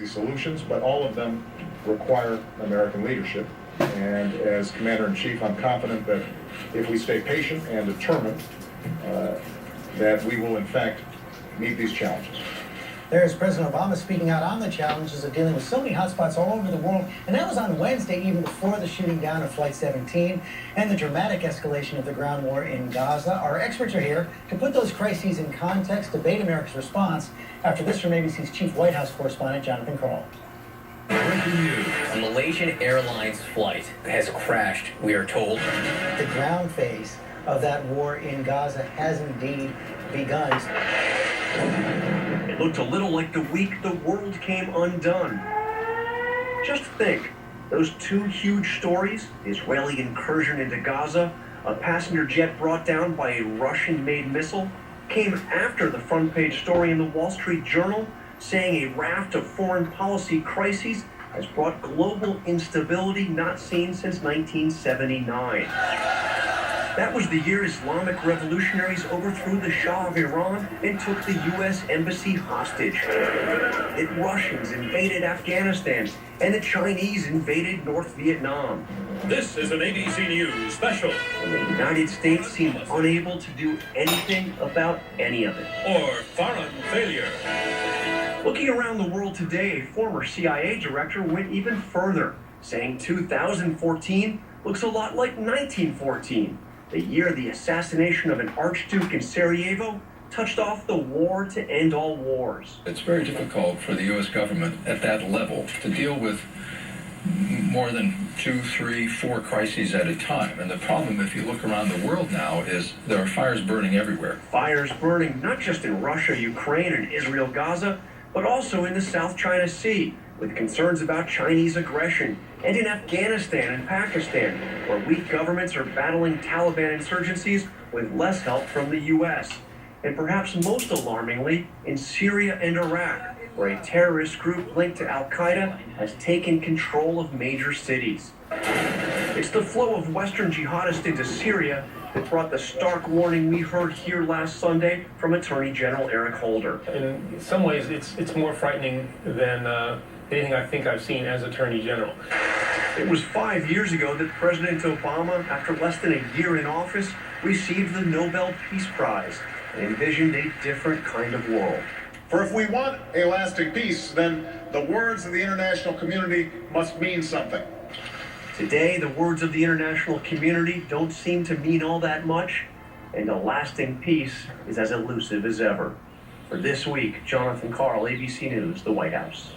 solutions, but all of them require American leadership. And as Commander-in-Chief, I'm confident that if we stay patient and determined, that we will in fact meet these challenges. There's President Obama speaking out on the challenges of dealing with so many hotspots all over the world. And that was on Wednesday, even before the shooting down of Flight 17 and the dramatic escalation of the ground war in Gaza. Our experts are here to put those crises in context, debate America's response. After this from ABC's chief White House correspondent, Jonathan Karl. Breaking news. A Malaysia Airlines flight has crashed, we are told. The ground phase of that war in Gaza has indeed begun. It looked a little like the week the world came undone. Just think, those two huge stories, the Israeli incursion into Gaza, a passenger jet brought down by a Russian-made missile, came after the front page story in the Wall Street Journal saying a raft of foreign policy crises has brought global instability not seen since 1979. That was the year Islamic revolutionaries overthrew the Shah of Iran and took the U.S. embassy hostage. The Russians invaded Afghanistan, and the Chinese invaded North Vietnam. This is an ABC News special. And the United States seemed unable to do anything about any of it. Or foreign failure. Looking around the world today, a former CIA director went even further, saying 2014 looks a lot like 1914, the year the assassination of an archduke in Sarajevo touched off the war to end all wars. It's very difficult for the U.S. government at that level to deal with more than 2, 3, 4 crises at a time. And the problem, if you look around the world now, is there are fires burning everywhere. Fires burning not just in Russia, Ukraine, and Israel, Gaza, but also in the South China Sea, with concerns about Chinese aggression, and in Afghanistan and Pakistan, where weak governments are battling Taliban insurgencies with less help from the U.S. And perhaps most alarmingly, in Syria and Iraq, where a terrorist group linked to Al-Qaeda has taken control of major cities. It's the flow of Western jihadists into Syria that brought the stark warning we heard here last Sunday from Attorney General Eric Holder. In some ways, it's more frightening than anything I think I've seen as Attorney General. It was 5 years ago that President Obama, after less than a year in office, received the Nobel Peace Prize and envisioned a different kind of world. For if we want a lasting peace, then the words of the international community must mean something. Today, the words of the international community don't seem to mean all that much, and a lasting peace is as elusive as ever. For this week, Jonathan Karl, ABC News, the White House.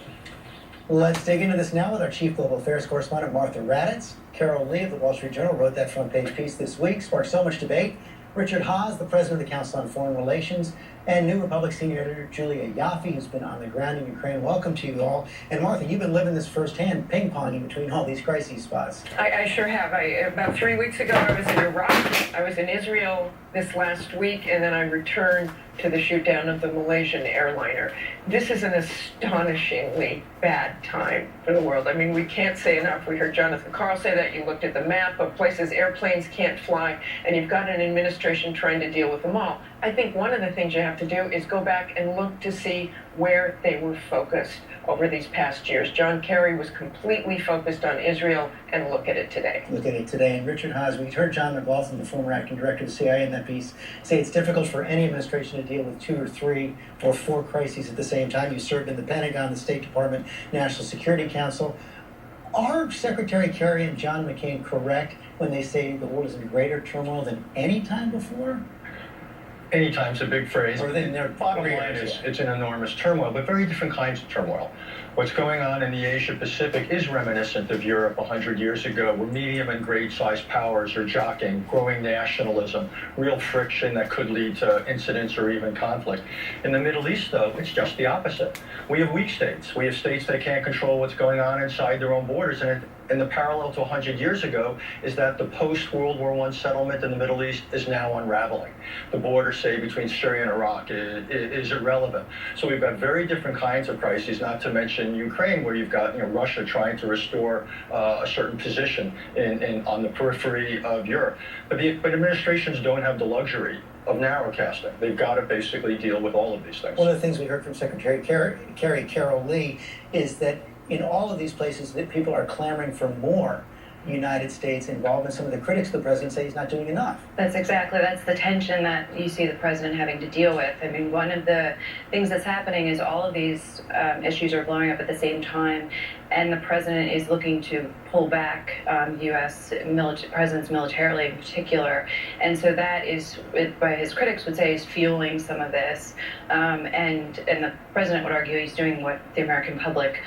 Let's dig into this now with our chief global affairs correspondent, Martha Raddatz. Carol Lee of the Wall Street Journal wrote that front page piece this week, sparked so much debate. Richard Haas, the president of the Council on Foreign Relations, and New Republic senior editor Julia Yaffe, who's been on the ground in Ukraine. Welcome to you all. And Martha, you've been living this firsthand, ping-ponging between all these crisis spots. I sure have. About 3 weeks ago, I was in Iraq. I was in Israel this last week, and then I returned to the shoot-down of the Malaysian airliner. This is an astonishingly bad time for the world. I mean, we can't say enough. We heard Jonathan Karl say that. You looked at the map of places airplanes can't fly, and you've got an administration trying to deal with them all. I think one of the things you have to do is go back and look to see where they were focused over these past years. John Kerry was completely focused on Israel, and look at it today. Look at it today. And Richard Haas, we heard John McLaughlin, the former acting director of the CIA in that piece, say it's difficult for any administration to deal with 2 or 3 or 4 crises at the same time. You served in the Pentagon, the State Department, National Security Council. Are Secretary Kerry and John McCain correct when they say the world is in greater turmoil than any time before? Anytime's a big phrase. Or then their Bottom line is it's an enormous turmoil, but very different kinds of turmoil. What's going on in the Asia Pacific is reminiscent of Europe 100 years ago, where medium and great-sized powers are jockeying, growing nationalism, real friction that could lead to incidents or even conflict. In the Middle East, though, it's just the opposite. We have weak states. We have states that can't control what's going on inside their own borders, and the parallel to 100 years ago is that the post-World War I settlement in the Middle East is now unraveling. The border, say, between Syria and Iraq is irrelevant. So we've got very different kinds of crises, not to mention Ukraine, where you've got Russia trying to restore a certain position on the periphery of Europe. But administrations don't have the luxury of narrowcasting. They've got to basically deal with all of these things. One of the things we heard from Secretary Carol Lee is that in all of these places that people are clamoring for more United States involvement. Some of the critics of the president say he's not doing enough. That's the tension that you see the president having to deal with. I mean, one of the things that's happening is all of these issues are blowing up at the same time, and the president is looking to pull back U.S. presence militarily in particular. And so that is, by his critics would say, is fueling some of this. And the president would argue he's doing what the American public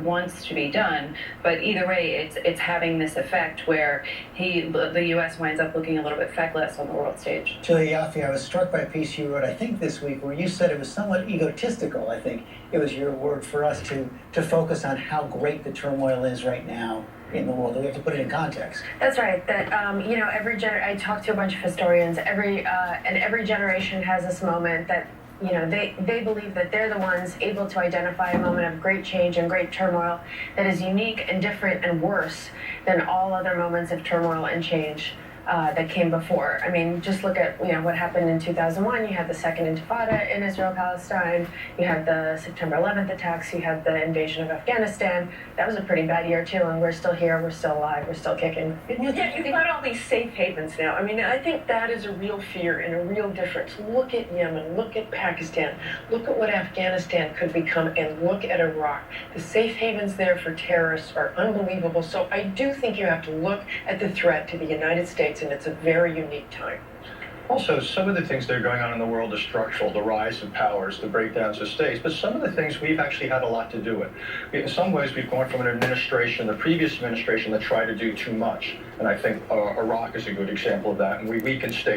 wants to be done. But either way, it's having this effect where the U.S. winds up looking a little bit feckless on the world stage. Julia Yaffe, I was struck by a piece you wrote, I think this week, where you said it was somewhat egotistical, I think it was your word, for us to focus on how great the turmoil is right now in the world. We have to put it in context. That's right. That I talked to a bunch of historians. Every generation has this moment that they believe that they're the ones able to identify a moment of great change and great turmoil that is unique and different and worse than all other moments of turmoil and change that came before. I mean, just look at what happened in 2001. You had the second Intifada in Israel-Palestine. You had the September 11th attacks. You had the invasion of Afghanistan. That was a pretty bad year too, and we're still here. We're still alive. We're still kicking. Yeah, you've got all these safe havens now. I mean, I think that is a real fear and a real difference. Look at Yemen. Look at Pakistan. Look at what Afghanistan could become, and look at Iraq. The safe havens there for terrorists are unbelievable. So I do think you have to look at the threat to the United States, and it's a very unique time. Also, some of the things that are going on in the world are structural, the rise of powers, the breakdowns of states, but some of the things we've actually had a lot to do with. In some ways, we've gone from an administration, the previous administration, that tried to do too much, and I think Iraq is a good example of that, and we weakened states.